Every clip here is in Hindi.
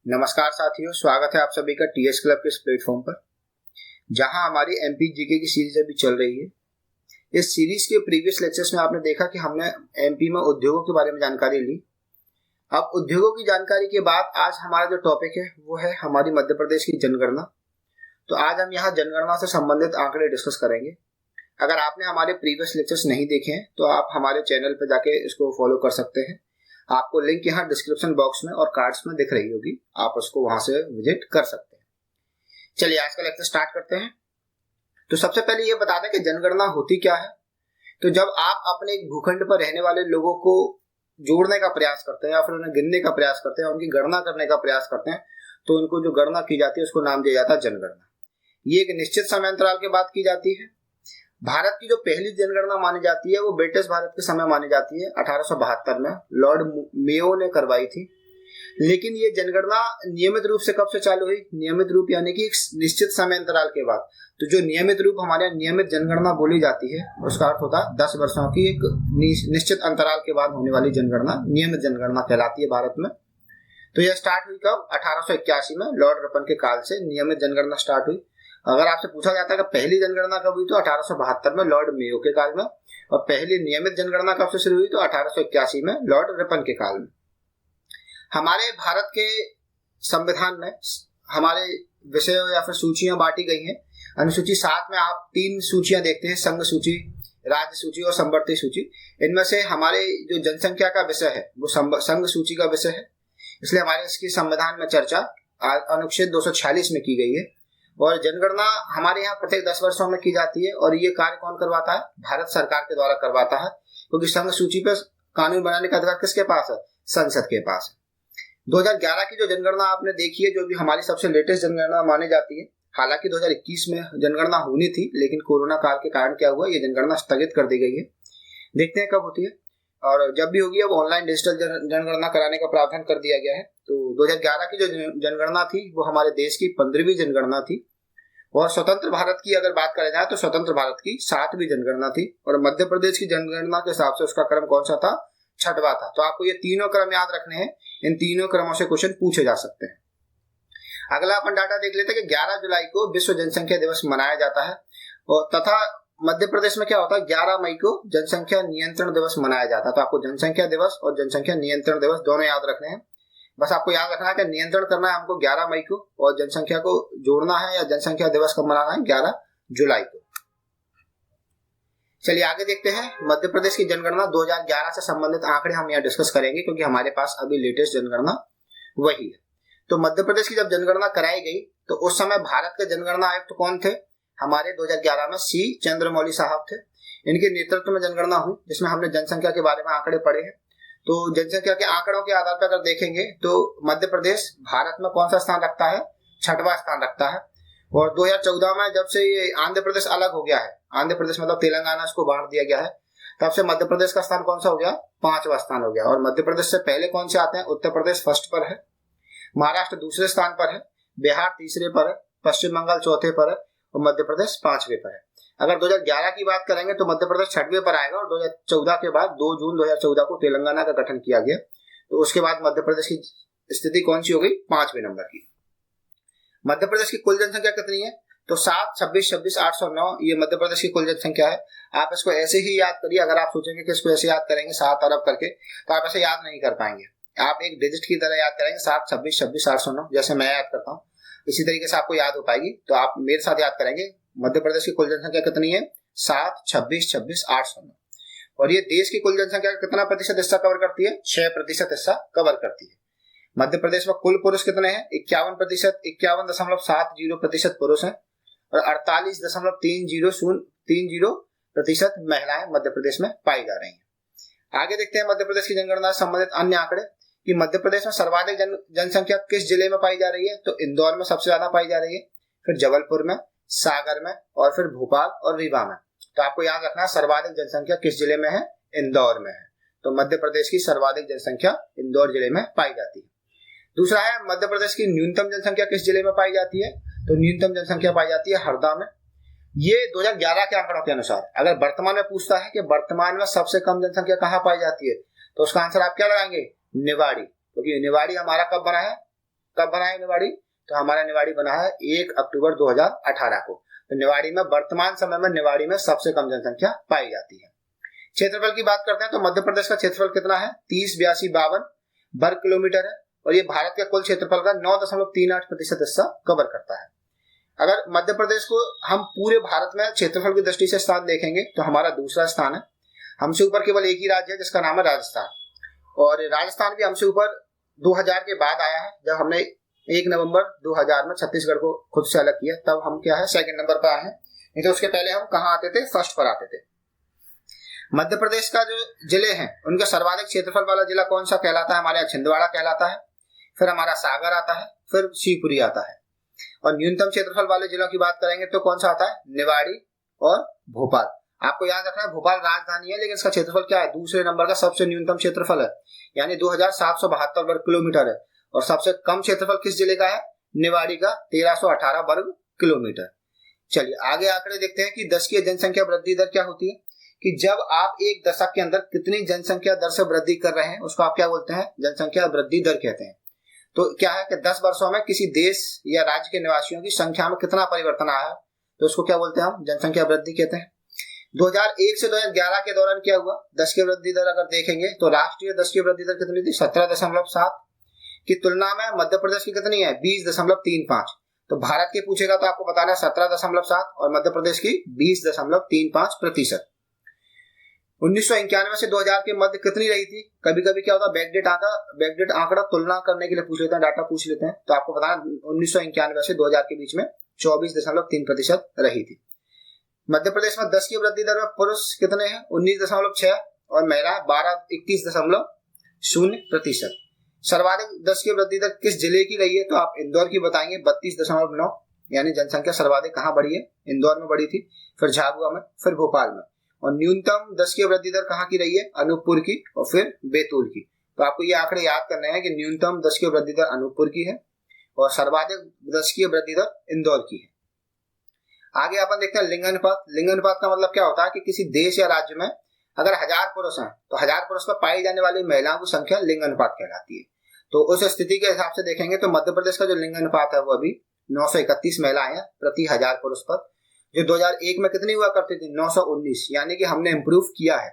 नमस्कार साथियों, स्वागत है आप सभी का टीएस क्लब के इस प्लेटफॉर्म पर, जहां हमारी एमपी जीके की सीरीज अभी चल रही है। इस सीरीज के प्रीवियस लेक्चर्स में आपने देखा कि हमने एमपी में उद्योगों के बारे में जानकारी ली। अब उद्योगों की जानकारी के बाद आज हमारा जो टॉपिक है वो है हमारी मध्य प्रदेश की जनगणना। तो आज हम यहाँ जनगणना से संबंधित आंकड़े डिस्कस करेंगे। अगर आपने हमारे प्रीवियस लेक्चर्स नहीं देखे हैं तो आप हमारे चैनल पर जाके इसको फॉलो कर सकते हैं। आपको लिंक यहाँ डिस्क्रिप्शन बॉक्स में और कार्ड्स में दिख रही होगी, आप उसको वहां से विजिट कर सकते हैं। चलिए आज का लेक्चर स्टार्ट करते हैं। तो सबसे पहले ये बता दें कि जनगणना होती क्या है। तो जब आप अपने एक भूखंड पर रहने वाले लोगों को जोड़ने का प्रयास करते हैं या फिर उन्हें गिनने का प्रयास करते हैं, उनकी गणना करने का प्रयास करते हैं, तो उनको जो गणना की जाती है उसको नाम दिया जाता है जनगणना। ये एक निश्चित समय अंतराल के बाद की जाती है। भारत की जो पहली जनगणना मानी जाती है वो ब्रिटिश भारत के समय मानी जाती है। 1872 में लॉर्ड मेयो ने करवाई थी। लेकिन ये जनगणना नियमित रूप से कब से चालू हुई? नियमित रूप यानी कि एक निश्चित समय अंतराल के बाद। तो जो नियमित रूप हमारे नियमित जनगणना बोली जाती है उसका अर्थ होता है 10 वर्षों की एक निश्चित अंतराल के बाद होने वाली जनगणना नियमित जनगणना कहलाती है भारत में। तो यह स्टार्ट हुई कब? 1881 में लॉर्ड रिपन के काल से नियमित जनगणना स्टार्ट हुई। अगर आपसे पूछा जाता है कि पहली जनगणना कब हुई तो 1872 में लॉर्ड मेयो के काल में, और पहली नियमित जनगणना कब से शुरू हुई तो 1881 में लॉर्ड रिपन के काल में। हमारे भारत के संविधान में हमारे विषयों या फिर सूचियां बांटी गई हैं। अनुसूची 7 में आप 3 सूचियां देखते हैं, संघ सूची, राज्य सूची और संवर्ती सूची। इनमें से हमारे जो जनसंख्या का विषय है वो संघ सूची का विषय है, इसलिए हमारे इसकी संविधान में चर्चा अनुच्छेद 246 में की गई है। और जनगणना हमारे यहाँ प्रत्येक 10 वर्षों में की जाती है और ये कार्य कौन करवाता है? भारत सरकार के द्वारा करवाता है, क्योंकि संघ सूची पर कानून बनाने का अधिकार किसके पास है? संसद के पास है। 2011 की जो जनगणना आपने देखी है, जो भी हमारी सबसे लेटेस्ट जनगणना मानी जाती है, हालांकि 2021 में जनगणना होनी थी, लेकिन कोरोना काल के कारण क्या हुआ, ये जनगणना स्थगित कर दी गई है। देखते हैं कब होती है, और जब भी होगी अब ऑनलाइन डिजिटल जनगणना कराने का प्रावधान कर दिया गया है। तो 2011 की जो जनगणना थी वो हमारे देश की 15वीं जनगणना थी। और स्वतंत्र भारत की अगर बात करें जाए तो स्वतंत्र भारत की 7वीं जनगणना थी। और मध्य प्रदेश की जनगणना के हिसाब से उसका क्रम कौन सा था? 6वां था। तो आपको ये तीनों क्रम याद रखने हैं, इन तीनों क्रमों से क्वेश्चन पूछे जा सकते हैं। अगला अपन डाटा देख लेते हैं कि 11 जुलाई को विश्व जनसंख्या दिवस मनाया जाता है, और तथा मध्य प्रदेश में क्या होता है, 11 मई को जनसंख्या नियंत्रण दिवस मनाया जाता है। तो आपको जनसंख्या दिवस और जनसंख्या नियंत्रण दिवस दोनों याद रखने हैं। बस आपको याद रखना है कि नियंत्रण करना है हमको 11 मई को, और जनसंख्या को जोड़ना है या जनसंख्या दिवस कब मनाना है? 11 जुलाई को। चलिए आगे देखते हैं। मध्य प्रदेश की जनगणना 2011 से संबंधित आंकड़े हम यहाँ डिस्कस करेंगे, क्योंकि हमारे पास अभी लेटेस्ट जनगणना वही है। तो मध्य प्रदेश की जब जनगणना कराई गई तो उस समय भारत के जनगणना आयुक्त कौन थे? हमारे 2011 में सी चंद्रमौली साहब थे। इनके नेतृत्व में जनगणना हुई, जिसमें हमने जनसंख्या के बारे में आंकड़े पढ़े हैं। तो जनसंख्या के आंकड़ों के आधार पर अगर देखेंगे तो मध्य प्रदेश भारत में कौन सा स्थान रखता है? 6वां स्थान रखता है। और 2014 में जब से ये आंध्र प्रदेश अलग हो गया है, आंध्र प्रदेश मतलब तेलंगाना, इसको बांट दिया गया है, तब से मध्य प्रदेश का स्थान कौन सा हो गया? 5वां स्थान हो गया। और मध्य प्रदेश से पहले कौन से आते हैं? उत्तर प्रदेश फर्स्ट पर है, महाराष्ट्र दूसरे स्थान पर है, बिहार तीसरे पर है, पश्चिम बंगाल चौथे पर है और मध्य प्रदेश 5वें पर है। अगर 2011 की बात करेंगे तो मध्य प्रदेश 6वें पर आएगा, और 2014 के बाद 2 जून 2014 को तेलंगाना का गठन किया गया। तो उसके बाद मध्य प्रदेश की स्थिति कौन सी हो गई? 5वें नंबर की। मध्य प्रदेश की कुल जनसंख्या कितनी है? तो 7, 26, 26, 809 ये मध्य प्रदेश की कुल जनसंख्या है। आप इसको ऐसे ही याद करिए। अगर आप सोचेंगे कि इसको ऐसे याद करेंगे 7 अरब करके, तो आप ऐसे याद नहीं कर पाएंगे। आप एक डिजिट की तरह याद करेंगे 7, 26, 26, 809, जैसे मैं याद करता हूँ, इसी तरीके से आपको याद हो पाएगी। तो आप मेरे साथ याद करेंगे। मध्य प्रदेश की कुल जनसंख्या कितनी है? 7, 26, 26, 809। और ये देश की कुल जनसंख्या का कितना प्रतिशत हिस्सा कवर करती है? 6% हिस्सा कवर करती है। मध्य प्रदेश में कुल पुरुष कितने हैं? 51%, 51.70% पुरुष हैं, और 48.30% महिलाएं मध्य प्रदेश में पाई जा रही हैं। आगे देखते हैं मध्य प्रदेश की जनगणना से संबंधित अन्य आंकड़े, कि मध्य प्रदेश में सर्वाधिक जनसंख्या किस जिले में पाई जा रही है? तो इंदौर में सबसे ज्यादा पाई जा रही है, फिर जबलपुर में, सागर में, और फिर भोपाल और रीवा में। तो आपको याद रखना है सर्वाधिक जनसंख्या किस जिले में है? इंदौर में है। तो मध्य प्रदेश की सर्वाधिक जनसंख्या इंदौर जिले में पाई जाती है। दूसरा है मध्य प्रदेश की न्यूनतम जनसंख्या किस जिले में पाई जाती है? तो न्यूनतम जनसंख्या पाई जाती है हरदा में। ये 2011 के आंकड़ों के अनुसार। अगर वर्तमान में पूछता है कि वर्तमान में सबसे कम जनसंख्या कहाँ पाई जाती है, तो उसका आंसर आप क्या लगाएंगे? निवाड़ी, क्योंकि निवाड़ी हमारा कब बना है? कब बना है निवाड़ी? तो हमारा निवाड़ी बना है 1 अक्टूबर 2018 को। तो निवाड़ी में वर्तमान समय में निवाड़ी में सबसे कम जनसंख्या पाई जाती है। क्षेत्रफल की बात करते हैं तो मध्य प्रदेश का क्षेत्रफल कितना है? 30,82,52 वर्ग किलोमीटर है और ये भारत के कुल क्षेत्रफल का 9.38% हिस्सा कवर करता है। अगर मध्य प्रदेश को हम पूरे भारत में क्षेत्रफल की दृष्टि से स्थान देखेंगे तो हमारा दूसरा स्थान है। हमसे ऊपर केवल एक ही राज्य है जिसका नाम है राजस्थान, और राजस्थान भी हमसे ऊपर 2000 के बाद आया है। जब हमने 1 नवंबर 2000 में छत्तीसगढ़ को खुद से अलग किया तब हम क्या है, सेकंड नंबर पर आए हैं। नहीं तो उसके पहले हम कहाँ आते थे? फर्स्ट पर आते थे। मध्य प्रदेश का जो जिले हैं उनका सर्वाधिक क्षेत्रफल वाला जिला कौन सा कहलाता है? हमारे यहाँ छिंदवाड़ा कहलाता है, फिर हमारा सागर आता है, फिर शिवपुरी आता है। और न्यूनतम क्षेत्रफल वाले जिलों की बात करेंगे तो कौन सा आता है? निवाड़ी और भोपाल। आपको याद रखना है भोपाल राजधानी है लेकिन इसका क्षेत्रफल क्या है? दूसरे नंबर का सबसे न्यूनतम क्षेत्रफल है, यानी 2772 वर्ग किलोमीटर है। और सबसे कम क्षेत्रफल किस जिले का है? निवाड़ी का 1318 वर्ग किलोमीटर। चलिए आगे आंकड़े देखते हैं कि दशकीय जनसंख्या वृद्धि दर क्या होती है, कि जब आप एक दशक के अंदर कितनी जनसंख्या दर से वृद्धि कर रहे हैं उसको आप क्या बोलते हैं? जनसंख्या वृद्धि दर कहते हैं। तो क्या है कि 10 वर्षों में किसी देश या राज्य के निवासियों की संख्या में कितना परिवर्तन आया तो उसको क्या बोलते हैं? हम जनसंख्या वृद्धि कहते हैं। 2001 से 2011 के दौरान क्या हुआ? दशकीय वृद्धि दर अगर देखेंगे तो राष्ट्रीय दशकीय वृद्धि दर कितनी थी? 17.7 की तुलना में मध्य प्रदेश की कितनी है? 20.35। तो भारत के पूछेगा तो आपको बताना है 17.7 और मध्य प्रदेश की 20.35%। 1991 से 2000 के मध्य कितनी रही थी? कभी कभी क्या होता है बैकडेट आंकड़ा तुलना करने के लिए पूछ लेते हैं, डाटा पूछ लेते हैं। तो आपको बताना 1991 से 2000 के बीच में 24.3% रही थी। मध्य प्रदेश में 10 की वृद्धि दर में पुरुष कितने हैं? 19.6 और महिला 21.0%। सर्वाधिक 10 की वृद्धि दर किस जिले की रही है? तो आप इंदौर की बताएंगे 32.9, यानी जनसंख्या सर्वाधिक कहाँ बढ़ी है? इंदौर में बढ़ी थी, फिर झाबुआ में, फिर भोपाल में। और न्यूनतम 10 की वृद्धि दर कहाँ की रही है? अनूपपुर की और फिर बैतूल की। तो आपको ये आंकड़े याद करने हैं कि न्यूनतम 10 की वृद्धि दर अनूपपुर की है और सर्वाधिक 10 की वृद्धि दर इंदौर की है। आगे अपन देखते हैं लिंगानुपात। लिंगानुपात का मतलब क्या होता है कि किसी देश या राज्य में अगर 1000 पुरुष हैं तो 1000 पुरुष में पाई जाने वाली महिलाओं की संख्या लिंगानुपात कहलाती है। तो उस स्थिति के हिसाब से देखेंगे तो मध्य प्रदेश का जो लिंगानुपात है वो अभी 931 महिलाएं हैं प्रति 1000 पुरुष पर, जो 2001 में कितनी हुआ करती थी? 919, यानी कि हमने इंप्रूव किया है।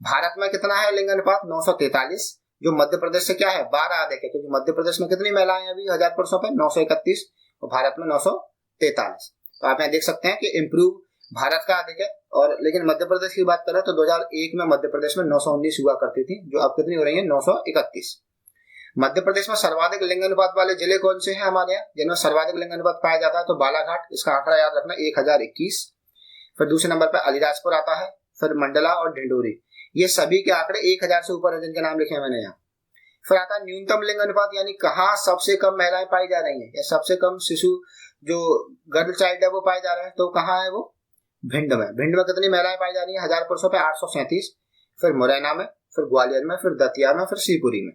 भारत में कितना है लिंगानुपात? 943, जो मध्य प्रदेश से क्या है? 12 अधिक है, क्योंकि मध्य प्रदेश में कितनी महिलाएं अभी 1000 पुरुषों पे? 931 और भारत में 943। तो आप यहाँ देख सकते हैं कि इंप्रूव भारत का अधिक है। और लेकिन मध्य प्रदेश की बात करें तो 2001 में मध्य प्रदेश में 919 हुआ करती थी, जो अब कितनी हो रही है? 931। मध्य प्रदेश में सर्वाधिक लिंगानुपात वाले जिले कौन से हैं हमारे यहाँ जिनमें सर्वाधिक लिंगानुपात पाया जाता है? तो बालाघाट, इसका आंकड़ा याद रखना 1021। फिर दूसरे नंबर पर अलीराजपुर आता है, फिर मंडला और ढिंडोरी। ये सभी के आंकड़े 1000 से ऊपर है जिनके नाम लिखे मैंने यहाँ। फिर आता है न्यूनतम लिंगानुपात, यानी कहाँ सबसे कम महिलाएं पाई जा रही है या सबसे कम शिशु जो गर्ल चाइल्ड है वो पाए जा रहे हैं। तो कहाँ है वो? भिंड में। भिंड में कितनी महिलाएं पाई जा रही है? 1000 पुरुषों पे 837, फिर मुरैना में, फिर ग्वालियर में, फिर दतिया में, फिर शिवपुरी में।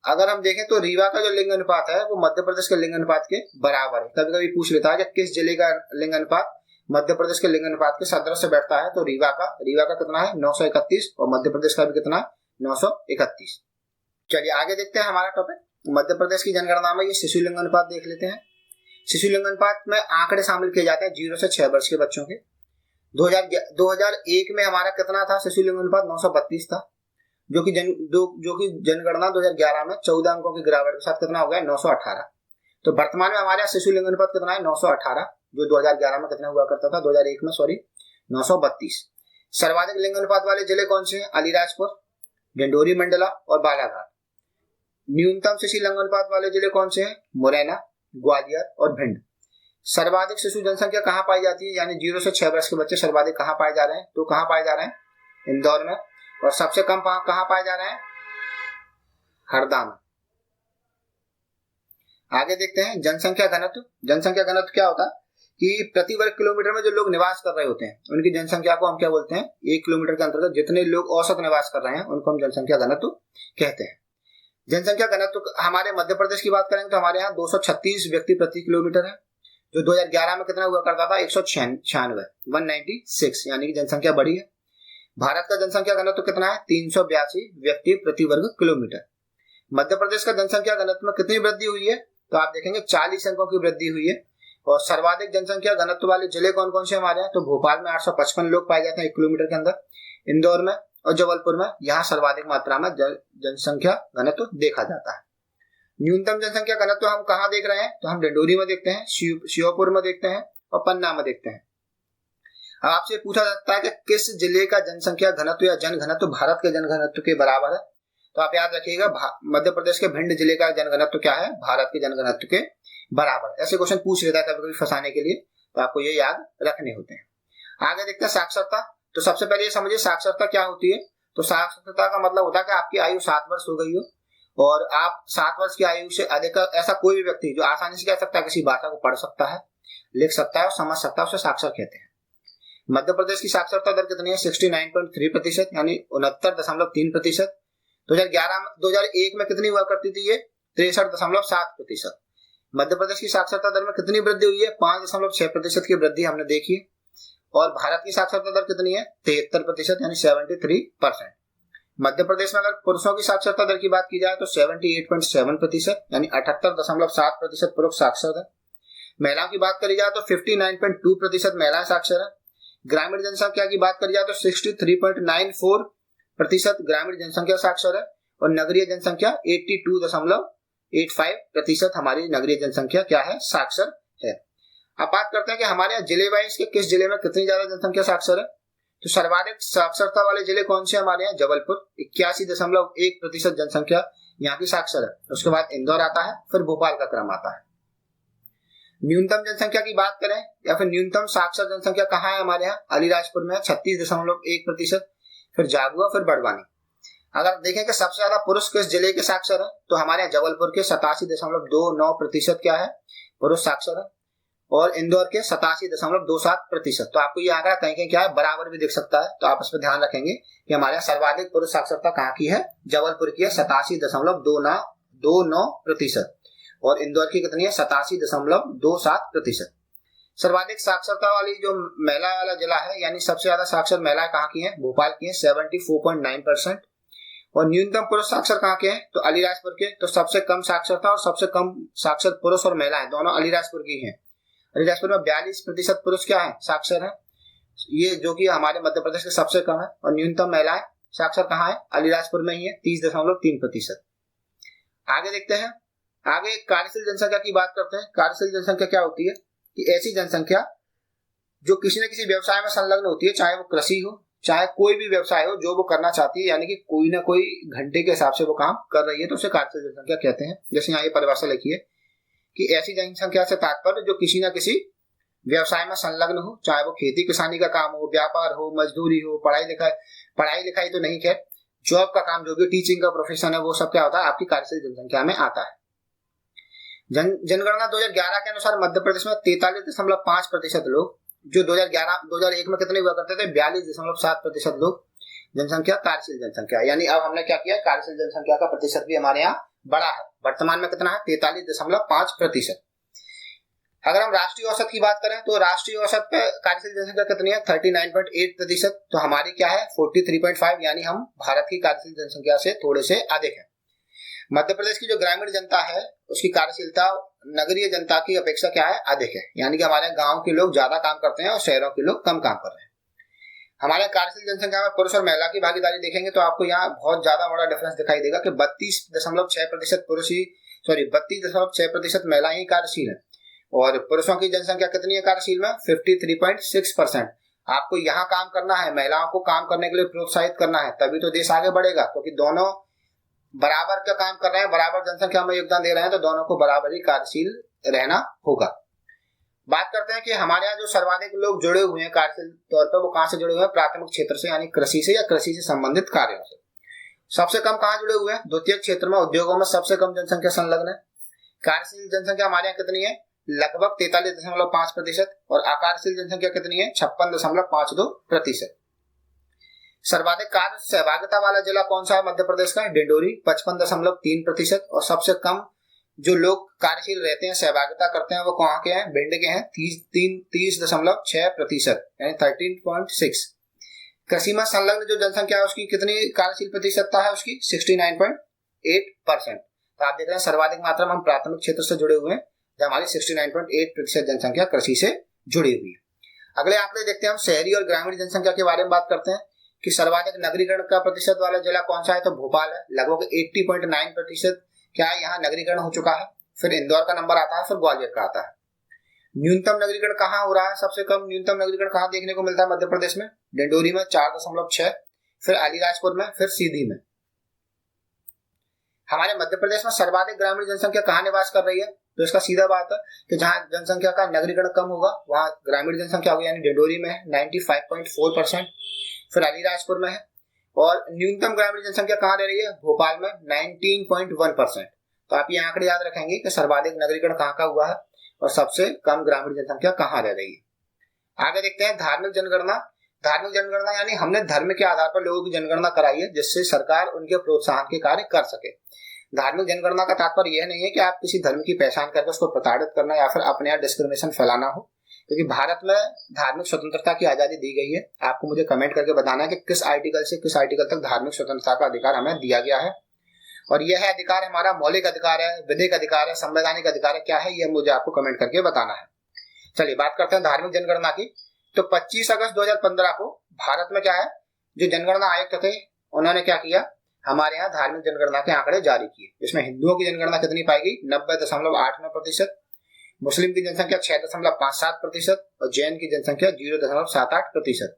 अगर हम देखें तो रीवा का जो लिंगानुपात है वो मध्य प्रदेश के लिंगानुपात के बराबर है। कभी कभी पूछ लेता है कि किस जिले का लिंगानुपात मध्य प्रदेश के लिंगानुपात के सदृश से बैठता है? तो रीवा का कितना है? 931 और मध्य प्रदेश का भी कितना है? 931। चलिए आगे देखते हैं हमारा टॉपिक। मध्य प्रदेश की जनगणना में ये शिशु लिंगानुपात देख लेते हैं। शिशु लिंगानुपात में आंकड़े शामिल किए जाते हैं 0 से 6 वर्ष के बच्चों के। 2001 में हमारा कितना था शिशु लिंगानुपात? 932 था, जो कि जनगणना 2011 में 14 अंकों की गिरावट के साथ कितना हो गया? 918। तो वर्तमान में हमारे यहाँ शिशु लिंगानुपात कितना है? 918, जो 2011 में कितना हुआ करता था? 2001 में 932। सर्वाधिक लिंगानुपात वाले जिले कौन से हैं? अलीराजपुर, डिंडोरी, मंडला और बालाघाट। न्यूनतम शिशु लिंगानुपात वाले जिले कौन से हैं? मुरैना, ग्वालियर और भिंड। सर्वाधिक शिशु जनसंख्या कहाँ पाई जाती है, यानी 0 से 6 वर्ष के बच्चे सर्वाधिक कहाँ पाए जा रहे हैं? तो कहाँ पाए जा रहे हैं? इंदौर में। और सबसे कम कहाँ पाए जा रहे हैं? हरदा में। आगे देखते हैं जनसंख्या घनत्व। जनसंख्या घनत्व क्या होता है कि प्रति वर्ग किलोमीटर में जो लोग निवास कर रहे होते हैं उनकी जनसंख्या को हम क्या बोलते हैं? 1 किलोमीटर के अंतर्गत जितने लोग औसत निवास कर रहे हैं उनको हम जनसंख्या घनत्व कहते हैं। जनसंख्या घनत्व हमारे मध्य प्रदेश की बात करेंगे तो हमारे यहाँ 236 व्यक्ति प्रति किलोमीटर है, जो 2011 में कितना हुआ करता था? 196, यानी कि जनसंख्या बढ़ी है। भारत का जनसंख्या घनत्व कितना है? 382 व्यक्ति प्रति वर्ग किलोमीटर। मध्य प्रदेश का जनसंख्या घनत्व में कितनी वृद्धि हुई है? तो आप देखेंगे 40 अंकों की वृद्धि हुई है। और सर्वाधिक जनसंख्या घनत्व वाले जिले कौन कौन से हमारे हैं, तो भोपाल में 855 लोग पाए जाते हैं 1 किलोमीटर के अंदर, इंदौर में और जबलपुर में यहाँ सर्वाधिक मात्रा में जनसंख्या घनत्व देखा जाता है। न्यूनतम जनसंख्या घनत्व हम कहाँ देख रहे हैं, तो हम डिंडोरी में देखते हैं, श्योपुर में देखते हैं और पन्ना में देखते हैं। अब आपसे पूछा जाता है कि किस जिले का जनसंख्या घनत्व या जन घनत्व भारत के जन घनत्व के बराबर है, तो आप याद रखिएगा मध्य प्रदेश के भिंड जिले का जन घनत्व क्या है, भारत के जन घनत्व के बराबर। ऐसे क्वेश्चन पूछ लेता है कभी कभी फंसाने के लिए, तो आपको ये याद रखने होते हैं। आगे देखते हैं साक्षरता। तो सबसे पहले ये समझिए साक्षरता क्या होती है। तो साक्षरता का मतलब होता है कि आपकी आयु 7 वर्ष हो गई हो और आप 7 वर्ष की आयु से अधिक ऐसा कोई भी व्यक्ति जो आसानी से कह सकता है, किसी भाषा को पढ़ सकता है, लिख सकता है और समझ सकता है, उसे साक्षर कहते हैं। मध्य प्रदेश की साक्षरता दर कितनी है, 69.3% यानी 69.3%। 2001 में कितनी हुआ करती थी ये, 63.7%। मध्य प्रदेश की साक्षरता दर में कितनी वृद्धि हुई है, 5.6% की वृद्धि हमने देखी है। और भारत की साक्षरता दर कितनी है, 73% यानी 73%। मध्य प्रदेश में अगर पुरुषों की साक्षरता दर की बात की जाए तो 78.7% यानी 78.7% पुरुष साक्षर है। महिलाओं की बात करी जाए तो 59.2% महिलाएं साक्षर है। ग्रामीण जनसंख्या की बात करी जाए तो 63.94% ग्रामीण जनसंख्या साक्षर है। और नगरीय जनसंख्या 82.85% हमारी नगरीय जनसंख्या क्या है, साक्षर है। अब बात करते हैं कि हमारे यहाँ जिले वाइज के किस जिले में कितनी ज्यादा जनसंख्या साक्षर है। तो सर्वाधिक साक्षरता वाले जिले कौन से हमारे यहाँ, जबलपुर 81.1% जनसंख्या यहाँ की साक्षर है। उसके बाद इंदौर आता है, फिर भोपाल का क्रम आता है। न्यूनतम जनसंख्या की बात करें या फिर न्यूनतम साक्षर जनसंख्या कहाँ है हमारे यहाँ, अलीराजपुर में 36.1%, फिर झाबुआ, फिर बड़वानी। अगर देखें कि सबसे ज्यादा पुरुष किस जिले के साक्षर है, तो हमारे यहाँ जबलपुर के 87.29% क्या है, पुरुष साक्षर है। और इंदौर के 87.27%। तो आपको ये आंकड़ा कहीं कहीं क्या है, बराबर भी दिख सकता है, तो आप इस पर ध्यान रखेंगे कि हमारे यहाँ सर्वाधिक पुरुष साक्षरता कहाँ की है, जबलपुर की है 87.29% और इंदौर की कितनी है, 87.27%। सर्वाधिक साक्षरता वाली जो महिला वाला जिला है, यानी सबसे ज्यादा साक्षर महिलाएं कहाँ की हैं, भोपाल की हैं 74.9%। और न्यूनतम पुरुष साक्षर कहाँ के हैं, तो अलीराजपुर के। तो सबसे कम साक्षरता और सबसे कम साक्षर पुरुष और महिलाएं दोनों अलीराजपुर की हैं। अलीराजपुर में 42% पुरुष क्या है, साक्षर है, ये जो कि हमारे मध्य प्रदेश के सबसे कम है। और न्यूनतम महिलाएं साक्षर कहाँ है, अलीराजपुर में ही है 30.3%। आगे देखते हैं, आगे कार्यशील जनसंख्या की बात करते हैं। कार्यशील जनसंख्या क्या होती है कि ऐसी जनसंख्या जो किसी न किसी व्यवसाय में संलग्न होती है, चाहे वो कृषि हो, चाहे कोई भी व्यवसाय हो जो वो करना चाहती है, यानी कि कोई ना कोई घंटे के हिसाब से वो काम कर रही है, तो उसे कार्यशील जनसंख्या कहते हैं। जैसे यहाँ ये परिभाषा लिखी है कि ऐसी जनसंख्या से तात्पर्य जो किसी न किसी व्यवसाय में संलग्न हो, चाहे वो खेती किसानी का काम हो, व्यापार हो, मजदूरी हो, पढ़ाई लिखाई तो नहीं, खैर जॉब का काम जो भी टीचिंग का प्रोफेशन है, वो सब क्या होता है, आपकी कार्यशील जनसंख्या में आता है। जनगणना 2011 के अनुसार मध्य प्रदेश में 43.5% लोग, जो 2001 में कितने हुआ करते थे, 42.7% लोग जनसंख्या कार्यशील जनसंख्या। यानी अब हमने क्या किया, कार्यशील जनसंख्या का प्रतिशत भी हमारे यहाँ बड़ा है। वर्तमान में कितना है, 43.5%। अगर हम राष्ट्रीय औसत की बात करें तो राष्ट्रीय औसत पे कार्यशील जनसंख्या कितनी है, 39.8%। तो हमारी क्या है 43.5, यानी हम भारत की कार्यशील जनसंख्या से थोड़े से अधिक है। मध्य प्रदेश की जो ग्रामीण जनता है उसकी कार्यशीलता नगरीय जनता की अपेक्षा क्या है, अधिक है। यानी कि हमारे गांव के लोग ज्यादा काम करते हैं और शहरों के लोग कम काम कर रहे हैं। हमारे कार्यशील जनसंख्या में पुरुष और महिला की भागीदारी देखेंगे तो आपको यहाँ बहुत ज्यादा बड़ा डिफरेंस दिखाई देगा कि 32.6% पुरुष ही 32.6% महिला ही कार्यशील है। और पुरुषों की जनसंख्या कितनी है कार्यशील में, 53.6%। आपको यहाँ काम करना है, महिलाओं को काम करने के लिए प्रोत्साहित करना है, तभी तो देश आगे बढ़ेगा। क्योंकि दोनों बराबर का काम कर रहे हैं, बराबर जनसंख्या में योगदान दे रहे हैं, तो दोनों को बराबर ही कार्यशील रहना होगा। बात करते हैं कि हमारे यहाँ जो सर्वाधिक लोग जुड़े हुए हैं कार्यशील तौर पर, वो कहाँ से जुड़े हुए हैं, प्राथमिक क्षेत्र से, यानी कृषि से या कृषि से संबंधित कार्यों से। सबसे कम कहाँ जुड़े हुए हैं, द्वितीयक क्षेत्र में, उद्योगों में सबसे कम जनसंख्या संलग्न है। कार्यशील जनसंख्या हमारे यहाँ कितनी है, लगभग 43.5%। और अकार्यशील जनसंख्या कितनी है, 56.52%। सर्वाधिक कार्य सहभागिता वाला जिला कौन सा है मध्य प्रदेश का, डिंडोरी 55.3%। और सबसे कम जो लोग कार्यशील रहते हैं, सहभागिता करते हैं, वो कहाँ के हैं, भिंड के हैं 30.6% यानी 13.6। कृषि में संलग्न जो जनसंख्या है उसकी कितनी कार्यशील प्रतिशतता है, उसकी 69.8%। तो आप देख रहे हैं सर्वाधिक मात्रा में हम प्राथमिक क्षेत्र से जुड़े हुए हैं, जहाँ हमारी 69.8% जनसंख्या कृषि से जुड़ी हुई है। अगले आंकड़े देखते हैं हम शहरी और ग्रामीण जनसंख्या के बारे में बात करते हैं कि सर्वाधिक नगरीकरण का प्रतिशत वाला जिला कौन सा है, तो भोपाल है। लगभग 80.9% क्या है, यहाँ नगरीकरण हो चुका है। फिर इंदौर का नंबर आता है, फिर ग्वालियर का आता है। न्यूनतम नगरीकरण कहाँ हो रहा है, सबसे कम न्यूनतम नगरीकरण कहाँ देखने को मिलता है मध्य प्रदेश में, डिंडोरी में 4.6, फिर अलीराजपुर में, फिर सीधी में। हमारे मध्य प्रदेश में सर्वाधिक ग्रामीण जनसंख्या कहाँ निवास कर रही है, तो इसका सीधा बात है कि जहां जनसंख्या का नगरीकरण कम होगा वहां ग्रामीण जनसंख्या होगी, यानी डिंडोरी में है 95.4%, फिर अलीराजपुर में है। और न्यूनतम ग्रामीण जनसंख्या कहाँ रह रही है, भोपाल में 19.1%। तो आप ये आंकड़े याद रखेंगे कि सर्वाधिक नगरीकरण कहाँ का हुआ है और सबसे कम ग्रामीण जनसंख्या कहाँ रह रही है। आगे देखते हैं धार्मिक जनगणना। धार्मिक जनगणना यानी हमने धर्म के आधार पर लोगों की जनगणना कराई है, जिससे सरकार उनके प्रोत्साहन के कार्य कर सके। धार्मिक जनगणना का तात्पर्य यह नहीं है कि आप किसी धर्म की पहचान करके उसको प्रताड़ित करना या फिर अपने यहाँ डिस्क्रिमिनेशन फैलाना हो, क्योंकि भारत में धार्मिक स्वतंत्रता की आजादी दी गई है। आपको मुझे कमेंट करके बताना है कि किस आर्टिकल से किस आर्टिकल तक धार्मिक स्वतंत्रता का अधिकार हमें दिया गया है, और यह अधिकार हमारा मौलिक अधिकार है, विधिक अधिकार है, संवैधानिक अधिकार है, क्या है, यह मुझे आपको कमेंट करके बताना है। चलिए बात करते हैं धार्मिक जनगणना की। तो 25 अगस्त 2015 को भारत में क्या है, जो जनगणना आयुक्त थे उन्होंने क्या किया, हमारे यहाँ धार्मिक जनगणना के आंकड़े जारी किए, जिसमें हिंदुओं की जनगणना कितनी पाई गई, 90.89%, मुस्लिम की जनसंख्या 6.57% और जैन की जनसंख्या 0.78%।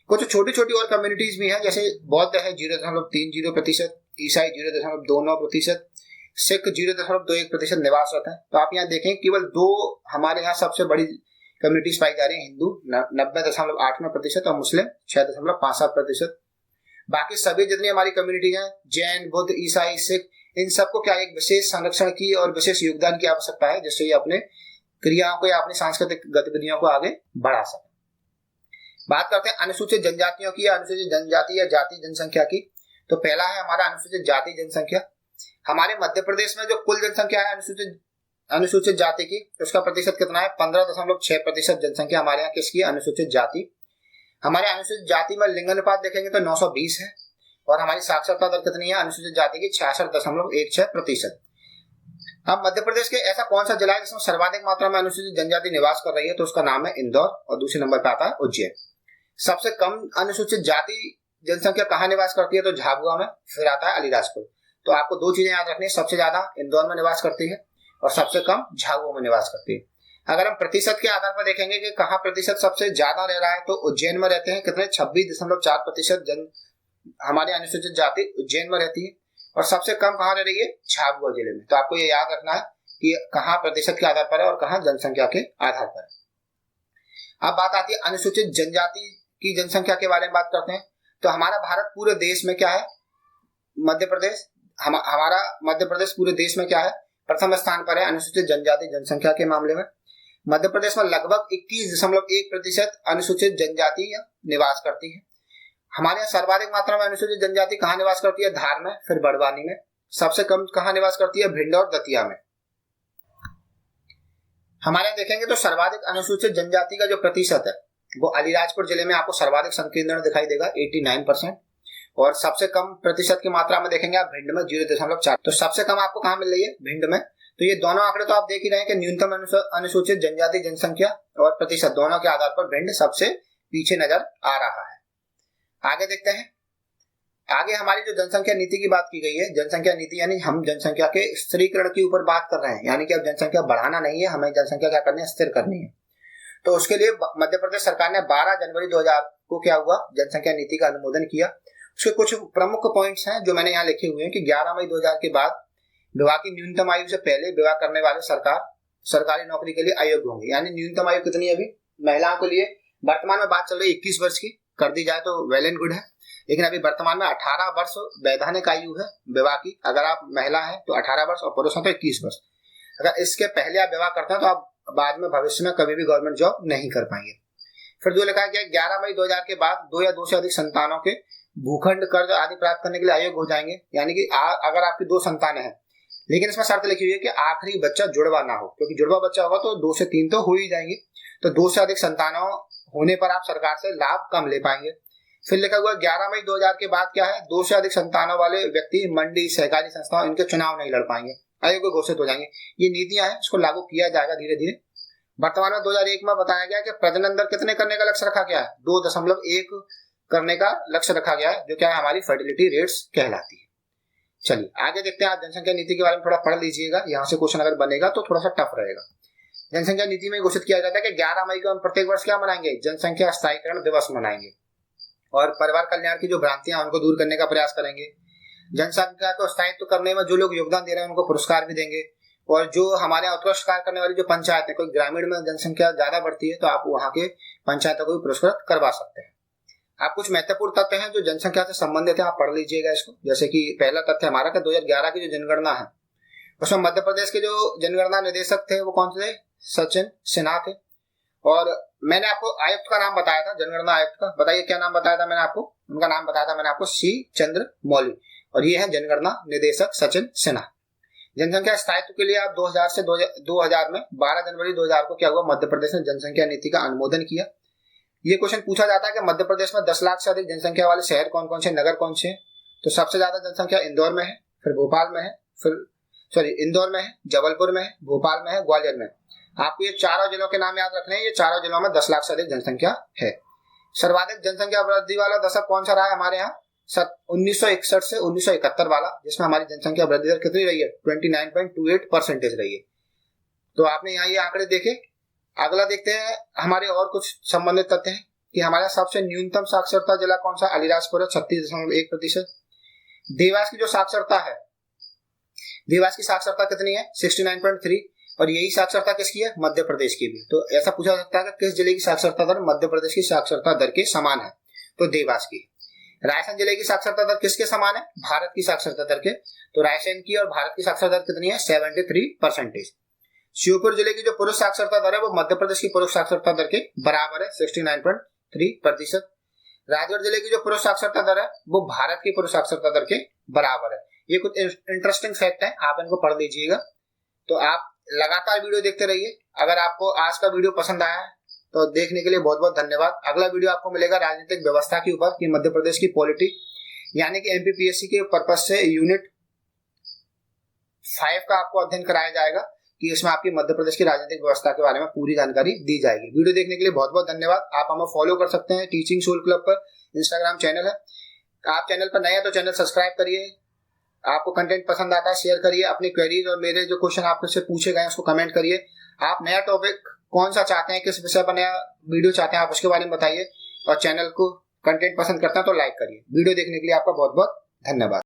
कुछ छोटी छोटी और कम्युनिटीज भी हैं, जैसे बौद्ध है 0.30%, ईसाई 0.29%, सिख 0.21% निवासरत है। तो आप यहाँ देखें केवल दो हमारे यहाँ सबसे बड़ी कम्युनिटीज पाई जा रही है, हिंदू 90.89% और मुस्लिम 6.57%। बाकी सभी जितनी हमारी कम्युनिटीज हैं, जैन, बुद्ध, ईसाई, सिख, इन सबको क्या एक विशेष संरक्षण की और विशेष योगदान की आवश्यकता है, जिससे ये अपने क्रियाओं को या अपनी सांस्कृतिक गतिविधियों को आगे बढ़ा सके। बात करते हैं अनुसूचित जनजातियों की या अनुसूचित जनजाति या जाति जनसंख्या की। तो पहला है हमारा अनुसूचित जाति जनसंख्या। हमारे मध्य प्रदेश में जो कुल जनसंख्या है अनुसूचित जाति की, उसका प्रतिशत कितना है, 15.6% जनसंख्या हमारे यहाँ किसकी, अनुसूचित जाति। हमारे अनुसूचित जाति में लिंगानुपात देखेंगे तो 920 है, और हमारी साक्षरता दर कितनी है अनुसूचित जाति की, 66.16%। अब मध्य प्रदेश के ऐसा कौन सा जिला है जिसमें सर्वाधिक मात्रा में अनुसूचित जनजाति निवास कर रही है, तो उसका नाम है इंदौर, और दूसरे नंबर पर आता है उज्जैन। सबसे कम अनुसूचित जाति जनसंख्या कहाँ निवास करती है, तो झाबुआ में, फिर आता है अलीराजपुर। तो आपको दो चीजें याद रखनी है, सबसे ज्यादा इंदौर में निवास करती है और सबसे कम झाबुआ में निवास करती है। अगर हम प्रतिशत के आधार पर देखेंगे कि कहाँ प्रतिशत सबसे ज्यादा रह रहा है, तो उज्जैन में रहते हैं कितने, 26.4% जन हमारे अनुसूचित जाति उज्जैन में रहती है, और सबसे कम कहाँ रह रही है, झाबुआ जिले में। तो आपको ये याद रखना है कि कहाँ प्रतिशत के आधार पर है और कहाँ जनसंख्या के आधार पर है। अब बात आती है अनुसूचित जनजाति की जनसंख्या के बारे में बात करते हैं। तो हमारा भारत पूरे देश में क्या है, मध्य प्रदेश, हमारा मध्य प्रदेश पूरे देश में क्या है, प्रथम स्थान पर है अनुसूचित जनजाति जनसंख्या के मामले में। मध्य प्रदेश में लगभग 21.1% अनुसूचित जनजाति निवास करती है। हमारे यहाँ सर्वाधिक मात्रा में अनुसूचित जनजाति कहाँ निवास करती है, धार में, फिर बड़वानी में। सबसे कम कहाँ निवास करती है, भिंड और दतिया में। हमारे यहाँ देखेंगे तो सर्वाधिक अनुसूचित जनजाति का जो प्रतिशत है वो अलीराजपुर जिले में आपको सर्वाधिक संकीर्ण दिखाई देगा 89%, और सबसे कम प्रतिशत की मात्रा में देखेंगे आप भिंड में 0.4। तो सबसे कम आपको कहाँ मिल रही है, भिंड में। तो ये दोनों आंकड़े तो आप देख ही रहे हैं कि न्यूनतम अनुसूचित जनजाति जनसंख्या और प्रतिशत दोनों के आधार पर भिंड सबसे पीछे नजर आ रहा है। आगे देखते हैं, आगे हमारी जो जनसंख्या नीति की बात की गई है, जनसंख्या नीति यानी हम जनसंख्या के स्थिरीकरण के ऊपर बात कर रहे हैं, यानी कि अब जनसंख्या बढ़ाना नहीं है, हमें जनसंख्या क्या करनी है, स्थिर करनी है। तो उसके लिए मध्य प्रदेश सरकार ने 12 जनवरी 2000 को क्या हुआ, जनसंख्या नीति का अनुमोदन किया। उसके कुछ प्रमुख पॉइंट्स हैं जो मैंने यहाँ लिखे हुए हैं कि 11 मई 2000 के बाद विवाह की न्यूनतम आयु से पहले विवाह करने वाले सरकारी नौकरी के लिए अयोग्य होंगे। यानी न्यूनतम आयु कितनी है अभी महिलाओं के लिए, वर्तमान में बात चल रही है 21 वर्ष की, कर दी जाए तो वेल एंड गुड है, लेकिन अभी वर्तमान में 18 वर्ष वैधानिक आयु है विवाह की। अगर आप महिला हैं तो 18 वर्ष और पुरुष हैं तो 21 वर्ष। अगर इसके पहले आप विवाह करते हैं तो आप बाद में भविष्य में कभी भी गवर्नमेंट जॉब नहीं कर पाएंगे। फिर जो लिखा गया 11 मई 2000 के बाद 2 या 2 से अधिक संतानों के भूखंड कर्ज आदि प्राप्त करने के लिए अयोग्य हो जाएंगे। यानी कि अगर आपकी 2 संतानें हैं, लेकिन इसमें शर्त लिखी हुई है कि आखिरी बच्चा जुड़वा ना हो, क्योंकि जुड़वा बच्चा होगा तो 2 से 3 तो हो ही जाएंगे। तो 2 से अधिक संतानों होने पर आप सरकार से लाभ कम ले पाएंगे। फिर लिखा हुआ 11 मई 2000 के बाद क्या है, 2 से अधिक संतानों वाले व्यक्ति मंडी, सहकारी संस्थाओं इनके चुनाव नहीं लड़ पाएंगे। अयोग्य घोषित हो जाएंगे। ये नीतियां हैं, इसको लागू किया जाएगा धीरे धीरे। वर्तमान में 2001 में बताया गया कि प्रजनन दर कितने करने का लक्ष्य रखा गया है, 2.1 करने का लक्ष्य रखा गया है, जो क्या है हमारी फर्टिलिटी रेट्स कहलाती है। चलिए आगे देखते हैं। आप जनसंख्या नीति के बारे में थोड़ा पढ़ लीजिएगा, यहाँ से क्वेश्चन अगर बनेगा तो थोड़ा सा टफ रहेगा। जनसंख्या नीति में घोषित किया जाता है कि 11 मई को हम प्रत्येक वर्ष क्या मनाएंगे, जनसंख्या स्थायीकरण दिवस मनाएंगे और परिवार कल्याण की जो भ्रांतियां उनको दूर करने का प्रयास करेंगे। जनसंख्या को स्थायित्व करने में जो लोग योगदान दे रहे हैं उनको पुरस्कार भी देंगे, और जो हमारे उत्कृष्ट कार्य करने वाली जो पंचायत है, कोई ग्रामीण में जनसंख्या ज्यादा बढ़ती है तो आप वहाँ के पंचायतों को भी पुरस्कृत करवा सकते हैं। आप कुछ महत्वपूर्ण तथ्य हैं जो जनसंख्या से संबंधित है, आप पढ़ लीजिएगा इसको। जैसे कि पहला तथ्य हमारा का 2011 की जो जनगणना है उसमें मध्य प्रदेश के जो जनगणना निदेशक थे वो कौन थे, सचिन सिन्हा थे। और मैंने आपको आयुक्त का नाम बताया था, जनगणना आयुक्त का, बताइए क्या नाम बताया था मैंने आपको, उनका नाम बताया था मैंने आपको, सी चंद्रमौली, और ये है जनगणना निदेशक सचिन सिन्हा। जनसंख्या स्थायित्व के लिए आप 2000 में 12 जनवरी 2000 को क्या हुआ, मध्य प्रदेश ने जनसंख्या नीति का अनुमोदन किया। ये क्वेश्चन पूछा जाता है कि मध्य प्रदेश में 10 लाख से अधिक जनसंख्या वाले शहर कौन कौन से, नगर कौन से हैं। तो सबसे ज्यादा जनसंख्या इंदौर में है, फिर भोपाल में है, इंदौर में है, जबलपुर में है, भोपाल में है, ग्वालियर में। आपको ये चारों जिलों के नाम याद रखने हैं। ये चारों जिलों में 10 लाख से अधिक जनसंख्या है। सर्वाधिक जनसंख्या वृद्धि वाला दशक कौन सा रहा है हमारे यहाँ, 1961 से 1971 वाला, जिसमें हमारी जनसंख्या वृद्धि दर कितनी रही है, 29.28% रही है। तो आपने यहाँ ये आंकड़े देखे। अगला देखते हैं हमारे और कुछ संबंधित तथ्य हैं कि हमारा सबसे न्यूनतम साक्षरता जिला कौन सा, अलीराजपुर है, 36.1%। देवास की जो साक्षरता है, देवास की साक्षरता कितनी है, 69.3, और यही साक्षरता किसकी है, मध्य प्रदेश की भी। तो ऐसा पूछा सकता है कि किस जिले की साक्षरता दर मध्य प्रदेश की साक्षरता दर के समान है, तो देवास की। रायसेन जिले की साक्षरता दर किसके समान है, भारत की साक्षरता दर के। तो रायसेन की और भारत की साक्षरता दर कितनी है, 73%। श्योपुर जिले की जो पुरुष साक्षरता दर है वो मध्य प्रदेश की पुरुष साक्षरता दर के बराबर है, 69.3%। राजगढ़ जिले की जो पुरुष साक्षरता दर है वो भारत की पुरुष साक्षरता दर के बराबर है। ये कुछ इंटरेस्टिंग फैक्ट है, आप इनको पढ़ लीजिएगा। तो आप लगातार वीडियो देखते रहिए। अगर आपको आज का वीडियो पसंद आया है तो देखने के लिए बहुत बहुत धन्यवाद। अगला वीडियो आपको मिलेगा राजनीतिक व्यवस्था के ऊपर कि मध्य प्रदेश की पॉलिटी, यानी कि एमपीपीएससी के पर्पज से यूनिट 5 का आपको अध्ययन कराया जाएगा कि इसमें आपकी मध्य प्रदेश की राजनीतिक व्यवस्था के बारे में पूरी जानकारी दी जाएगी। वीडियो देखने के लिए बहुत बहुत धन्यवाद। आप हमें फॉलो कर सकते हैं टीचिंग सोल क्लब पर, इंस्टाग्राम चैनल है। आप चैनल पर नए हैं तो चैनल सब्सक्राइब करिए। आपको कंटेंट पसंद आता है शेयर करिए। अपनी क्वेरीज और मेरे जो क्वेश्चन आपसे पूछे गए उसको कमेंट करिए। आप नया टॉपिक कौन सा चाहते हैं, किस विषय पर नया वीडियो चाहते हैं, आप उसके बारे में बताइए। और चैनल को कंटेंट पसंद करते हैं तो लाइक करिए। वीडियो देखने के लिए आपका बहुत बहुत धन्यवाद।